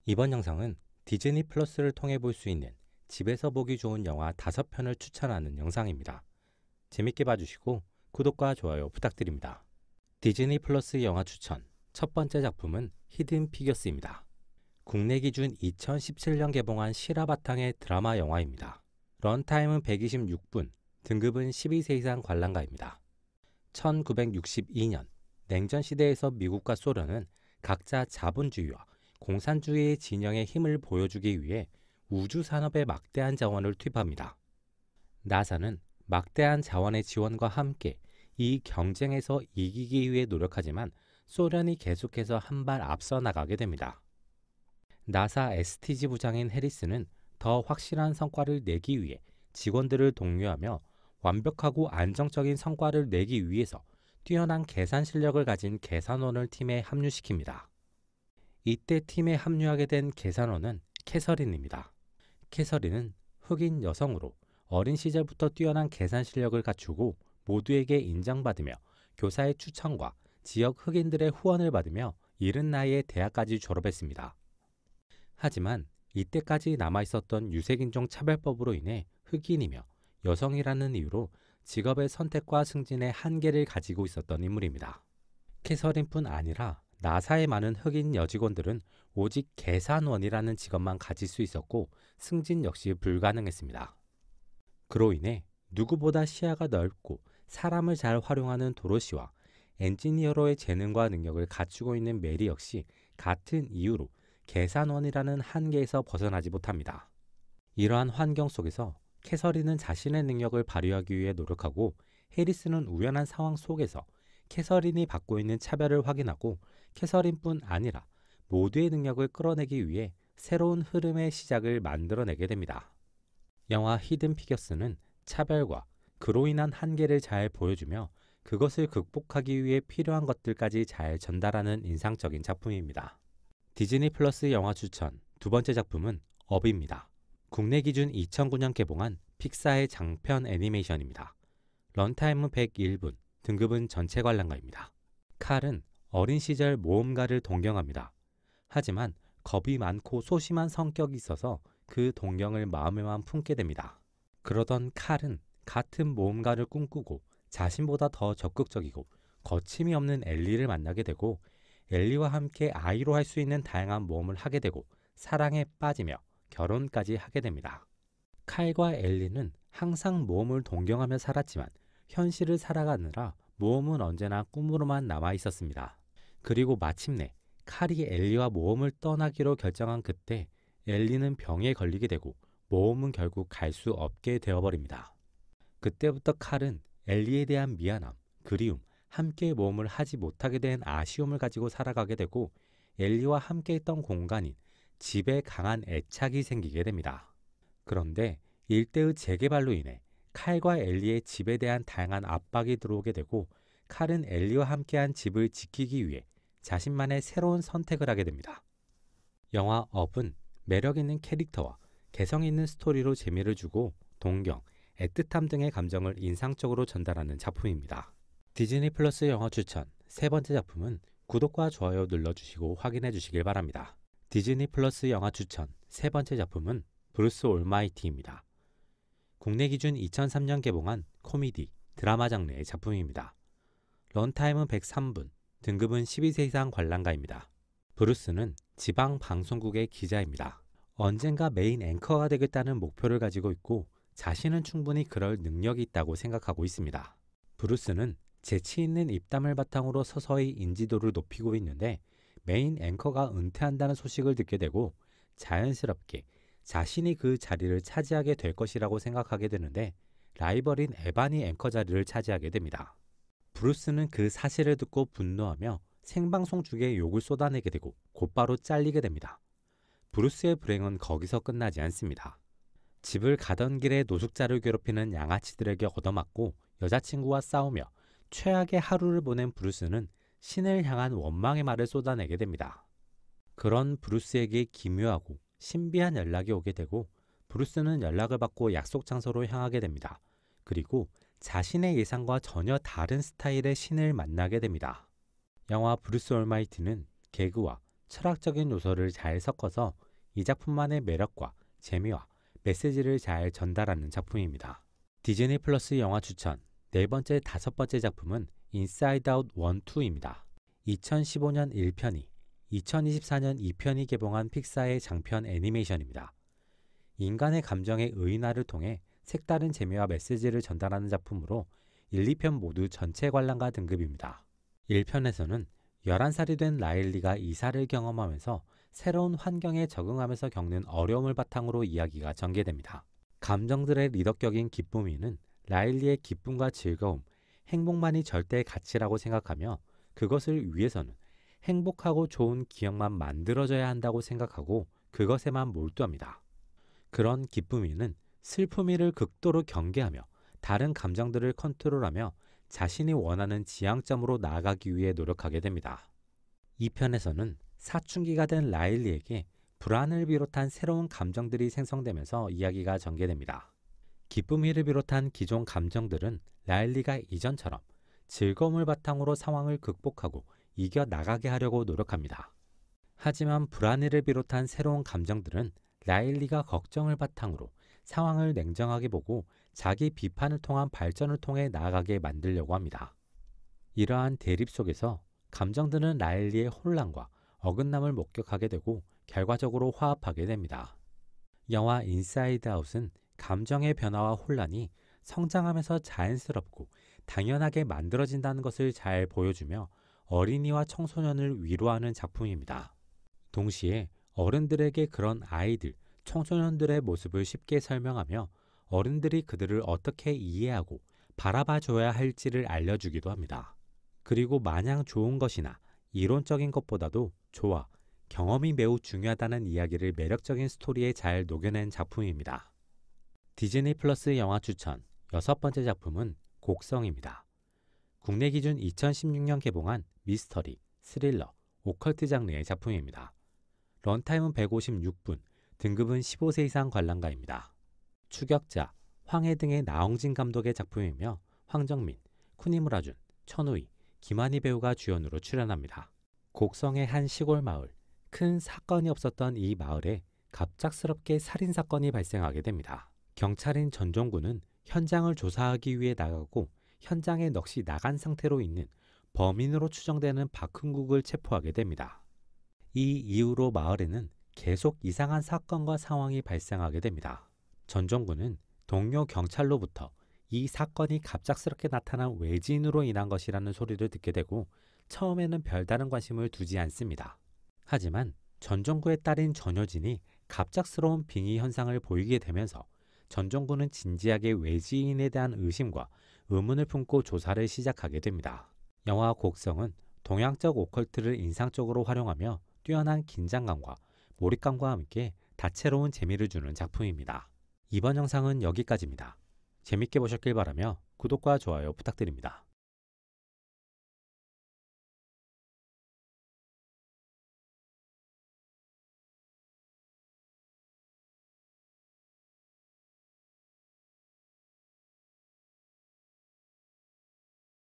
이번 영상은 디즈니 플러스를 통해 볼 수 있는 집에서 보기 좋은 영화 5편을 추천하는 영상입니다. 재밌게 봐주시고 구독과 좋아요 부탁드립니다. 디즈니 플러스 영화 추천 첫 번째 작품은 히든 피겨스입니다. 국내 기준 2017년 개봉한 실화 바탕의 드라마 영화입니다. 런타임은 126분, 등급은 12세 이상 관람가입니다. 1962년 냉전 시대에서 미국과 소련은 각자 자본주의와 공산주의의 진영의 힘을 보여주기 위해 우주 산업에 막대한 자원을 투입합니다. 나사는 막대한 자원의 지원과 함께 이 경쟁에서 이기기 위해 노력하지만 소련이 계속해서 한 발 앞서 나가게 됩니다. 나사 STG 부장인 해리스는 더 확실한 성과를 내기 위해 직원들을 독려하며 완벽하고 안정적인 성과를 내기 위해서 뛰어난 계산 실력을 가진 계산원을 팀에 합류시킵니다. 이때 팀에 합류하게 된 계산원은 캐서린입니다. 캐서린은 흑인 여성으로 어린 시절부터 뛰어난 계산 실력을 갖추고 모두에게 인정받으며 교사의 추천과 지역 흑인들의 후원을 받으며 이른 나이에 대학까지 졸업했습니다. 하지만 이때까지 남아있었던 유색인종 차별법으로 인해 흑인이며 여성이라는 이유로 직업의 선택과 승진의 한계를 가지고 있었던 인물입니다. 캐서린뿐 아니라 나사의 많은 흑인 여직원들은 오직 계산원이라는 직업만 가질 수 있었고 승진 역시 불가능했습니다. 그로 인해 누구보다 시야가 넓고 사람을 잘 활용하는 도로시와 엔지니어로의 재능과 능력을 갖추고 있는 메리 역시 같은 이유로 계산원이라는 한계에서 벗어나지 못합니다. 이러한 환경 속에서 캐서린은 자신의 능력을 발휘하기 위해 노력하고 해리스는 우연한 상황 속에서 캐서린이 받고 있는 차별을 확인하고 캐서린뿐 아니라 모두의 능력을 끌어내기 위해 새로운 흐름의 시작을 만들어내게 됩니다. 영화 히든 피겨스는 차별과 그로 인한 한계를 잘 보여주며 그것을 극복하기 위해 필요한 것들까지 잘 전달하는 인상적인 작품입니다. 디즈니 플러스 영화 추천 두 번째 작품은 업입니다. 국내 기준 2009년 개봉한 픽사의 장편 애니메이션입니다. 런타임은 101분, 등급은 전체 관람가입니다. 칼은 어린 시절 모험가를 동경합니다. 하지만 겁이 많고 소심한 성격이 있어서 그 동경을 마음에만 품게 됩니다. 그러던 칼은 같은 모험가를 꿈꾸고 자신보다 더 적극적이고 거침이 없는 엘리를 만나게 되고 엘리와 함께 아이로 할 수 있는 다양한 모험을 하게 되고 사랑에 빠지며 결혼까지 하게 됩니다. 칼과 엘리는 항상 모험을 동경하며 살았지만 현실을 살아가느라 모험은 언제나 꿈으로만 남아 있었습니다. 그리고 마침내 칼이 엘리와 모험을 떠나기로 결정한 그때 엘리는 병에 걸리게 되고 모험은 결국 갈 수 없게 되어버립니다. 그때부터 칼은 엘리에 대한 미안함, 그리움, 함께 모험을 하지 못하게 된 아쉬움을 가지고 살아가게 되고 엘리와 함께 있던 공간인 집에 강한 애착이 생기게 됩니다. 그런데 일대의 재개발로 인해 칼과 엘리의 집에 대한 다양한 압박이 들어오게 되고 칼은 엘리와 함께한 집을 지키기 위해 자신만의 새로운 선택을 하게 됩니다. 영화 업은 매력 있는 캐릭터와 개성 있는 스토리로 재미를 주고 동경, 애틋함 등의 감정을 인상적으로 전달하는 작품입니다. 디즈니 플러스 영화 추천 세 번째 작품은 구독과 좋아요 눌러주시고 확인해 주시길 바랍니다. 디즈니 플러스 영화 추천 세 번째 작품은 브루스 올마이티입니다. 국내 기준 2003년 개봉한 코미디, 드라마 장르의 작품입니다. 런타임은 103분, 등급은 12세 이상 관람가입니다. 브루스는 지방 방송국의 기자입니다. 언젠가 메인 앵커가 되겠다는 목표를 가지고 있고 자신은 충분히 그럴 능력이 있다고 생각하고 있습니다. 브루스는 재치 있는 입담을 바탕으로 서서히 인지도를 높이고 있는데 메인 앵커가 은퇴한다는 소식을 듣게 되고 자연스럽게 자신이 그 자리를 차지하게 될 것이라고 생각하게 되는데 라이벌인 에반이 앵커 자리를 차지하게 됩니다. 브루스는 그 사실을 듣고 분노하며 생방송 중에 욕을 쏟아내게 되고 곧바로 잘리게 됩니다. 브루스의 불행은 거기서 끝나지 않습니다. 집을 가던 길에 노숙자를 괴롭히는 양아치들에게 얻어맞고 여자친구와 싸우며 최악의 하루를 보낸 브루스는 신을 향한 원망의 말을 쏟아내게 됩니다. 그런 브루스에게 기묘하고 신비한 연락이 오게 되고 브루스는 연락을 받고 약속 장소로 향하게 됩니다. 그리고 자신의 예상과 전혀 다른 스타일의 신을 만나게 됩니다. 영화 브루스 올마이티는 개그와 철학적인 요소를 잘 섞어서 이 작품만의 매력과 재미와 메시지를 잘 전달하는 작품입니다. 디즈니 플러스 영화 추천 네 번째, 다섯 번째 작품은 인사이드 아웃 1, 2입니다. 2015년 1편이 2024년 2편이 개봉한 픽사의 장편 애니메이션입니다. 인간의 감정의 의인화를 통해 색다른 재미와 메시지를 전달하는 작품으로 1, 2편 모두 전체 관람가 등급입니다. 1편에서는 11살이 된 라일리가 이사를 경험하면서 새로운 환경에 적응하면서 겪는 어려움을 바탕으로 이야기가 전개됩니다. 감정들의 리더격인 기쁨이는 라일리의 기쁨과 즐거움, 행복만이 절대의 가치라고 생각하며 그것을 위해서는 행복하고 좋은 기억만 만들어져야 한다고 생각하고 그것에만 몰두합니다. 그런 기쁨이는 슬픔이를 극도로 경계하며 다른 감정들을 컨트롤하며 자신이 원하는 지향점으로 나아가기 위해 노력하게 됩니다. 2편에서는 사춘기가 된 라일리에게 불안을 비롯한 새로운 감정들이 생성되면서 이야기가 전개됩니다. 기쁨이를 비롯한 기존 감정들은 라일리가 이전처럼 즐거움을 바탕으로 상황을 극복하고 이겨나가게 하려고 노력합니다. 하지만 불안해를 비롯한 새로운 감정들은 라일리가 걱정을 바탕으로 상황을 냉정하게 보고 자기 비판을 통한 발전을 통해 나아가게 만들려고 합니다. 이러한 대립 속에서 감정들은 라일리의 혼란과 어긋남을 목격하게 되고 결과적으로 화합하게 됩니다. 영화 인사이드 아웃은 감정의 변화와 혼란이 성장하면서 자연스럽고 당연하게 만들어진다는 것을 잘 보여주며 어린이와 청소년을 위로하는 작품입니다. 동시에 어른들에게 그런 아이들, 청소년들의 모습을 쉽게 설명하며 어른들이 그들을 어떻게 이해하고 바라봐 줘야 할지를 알려주기도 합니다. 그리고 마냥 좋은 것이나 이론적인 것보다도 조화, 경험이 매우 중요하다는 이야기를 매력적인 스토리에 잘 녹여낸 작품입니다. 디즈니 플러스 영화 추천 여섯 번째 작품은 곡성입니다. 국내 기준 2016년 개봉한 미스터리, 스릴러, 오컬트 장르의 작품입니다. 런타임은 156분, 등급은 15세 이상 관람가입니다. 추격자, 황해 등의 나홍진 감독의 작품이며 황정민, 쿠니무라준, 천우희, 김한희 배우가 주연으로 출연합니다. 곡성의 한 시골 마을, 큰 사건이 없었던 이 마을에 갑작스럽게 살인사건이 발생하게 됩니다. 경찰인 전종구는 현장을 조사하기 위해 나가고 현장에 넋이 나간 상태로 있는 범인으로 추정되는 박흥국을 체포하게 됩니다. 이 이후로 마을에는 계속 이상한 사건과 상황이 발생하게 됩니다. 전종구는 동료 경찰로부터 이 사건이 갑작스럽게 나타난 외지인으로 인한 것이라는 소리를 듣게 되고 처음에는 별다른 관심을 두지 않습니다. 하지만 전종구의 딸인 전효진이 갑작스러운 빙의 현상을 보이게 되면서 전종구는 진지하게 외지인에 대한 의심과 의문을 품고 조사를 시작하게 됩니다. 영화 곡성은 동양적 오컬트를 인상적으로 활용하며 뛰어난 긴장감과 몰입감과 함께 다채로운 재미를 주는 작품입니다. 이번 영상은 여기까지입니다. 재밌게 보셨길 바라며 구독과 좋아요 부탁드립니다.